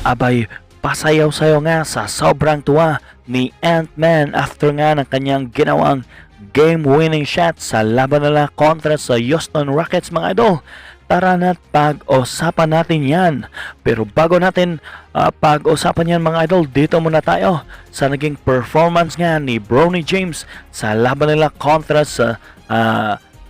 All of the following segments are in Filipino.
Abay, pasayaw-sayaw nga sa sobrang tuwa ni Ant-Man after nga ng kanyang ginawang game-winning shot sa laban nila kontra sa Houston Rockets mga idol. Tara na't pag-usapan natin yan. Pero bago natin pag-usapan yan mga idol, dito muna tayo sa naging performance nga ni Bronny James sa laban nila kontra sa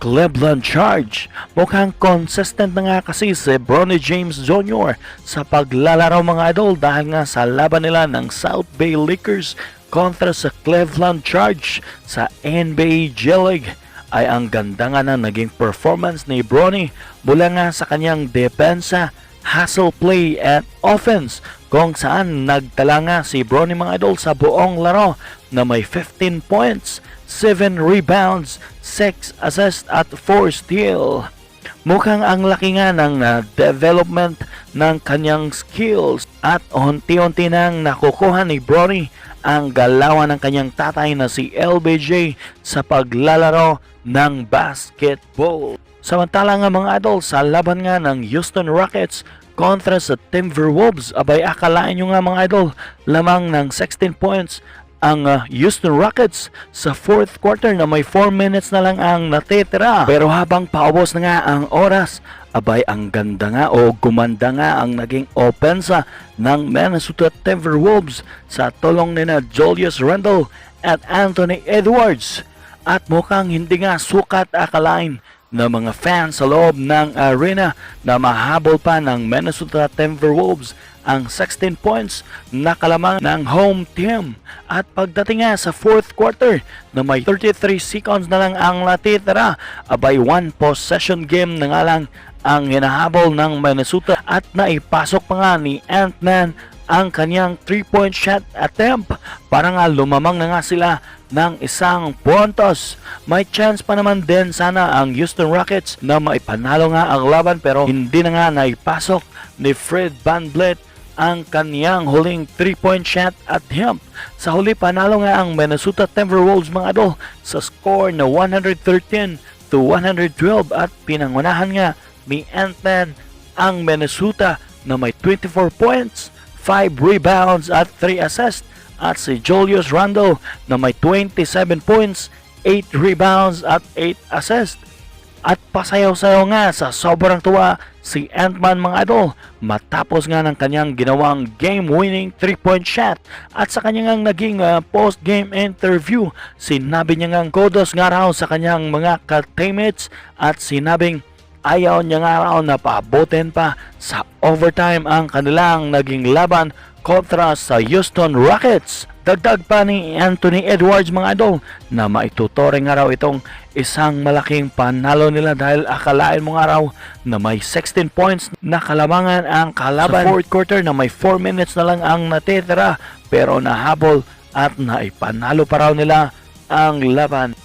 Cleveland Charge. Mukhang consistent na nga kasi si Bronny James Jr. sa paglalaro mga idol dahil nga sa laban nila ng South Bay Lakers kontra sa Cleveland Charge sa NBA G-League ay ang ganda nga na naging performance ni Bronny mula nga sa kanyang depensa, hustle play at offense kung saan nagtala nga si Bronny mga idol sa buong laro na may 15 points, 7 rebounds, 6 assists at 4 steal. Mukhang ang laki nga ng development ng kanyang skills at unti-unti nang nakukuha ni Bronny ang galawan ng kanyang tatay na si LBJ sa paglalaro ng basketball. Samantala nga mga idol, sa laban nga ng Houston Rockets kontra sa Timberwolves, abay akalain nyo nga mga idol, lamang ng 16 points ang Houston Rockets sa fourth quarter na may 4 minutes na lang ang natitira. Pero habang paubos na nga ang oras, abay ang ganda nga o gumanda nga ang naging opensa ng Minnesota Timberwolves sa tulong ni na Julius Randle at Anthony Edwards. At mukhang hindi nga sukat akalain ng mga fans sa loob ng arena na mahabol pa ng Minnesota Timberwolves ang 16 points na kalamang ng home team. At pagdating nga sa fourth quarter na may 33 seconds na lang ang natitira, abay 1 possession game na nga lang ang hinahabol ng Minnesota at naipasok pa nga ni Ant-Man ang kanyang 3-point shot attempt para nga lumamang na nga sila ng isang puntos. May chance pa naman din sana ang Houston Rockets na maipanalo nga ang laban pero hindi na nga naipasok ni Fred VanVleet ang kanyang huling 3-point shot attempt. Sa huli panalo nga ang Minnesota Timberwolves mga idol sa score na 113-112 at pinangunahan nga ni Ant-Man ang Minnesota na may 24 points, 5 rebounds at 3 assists at si Julius Randle na may 27 points, 8 rebounds at 8 assists. At pasayaw-sayaw nga sa sobrang tuwa si Ant-Man mga idol matapos nga ng kanyang ginawang game-winning 3-point shot. At sa kanyang naging post-game interview, sinabi niya nga kudos nga raw sa kanyang mga teammates at sinabing ayaw niya nga raw na paabutin pa sa overtime ang kanilang naging laban kontra sa Houston Rockets. Dagdag pa ni Anthony Edwards mga idol na maitutore nga raw itong isang malaking panalo nila dahil akalain mo nga raw na may 16 points na kalamangan ang kalaban sa fourth quarter na may 4 minutes na lang ang natitira pero nahabol at naipanalo pa raw nila ang laban.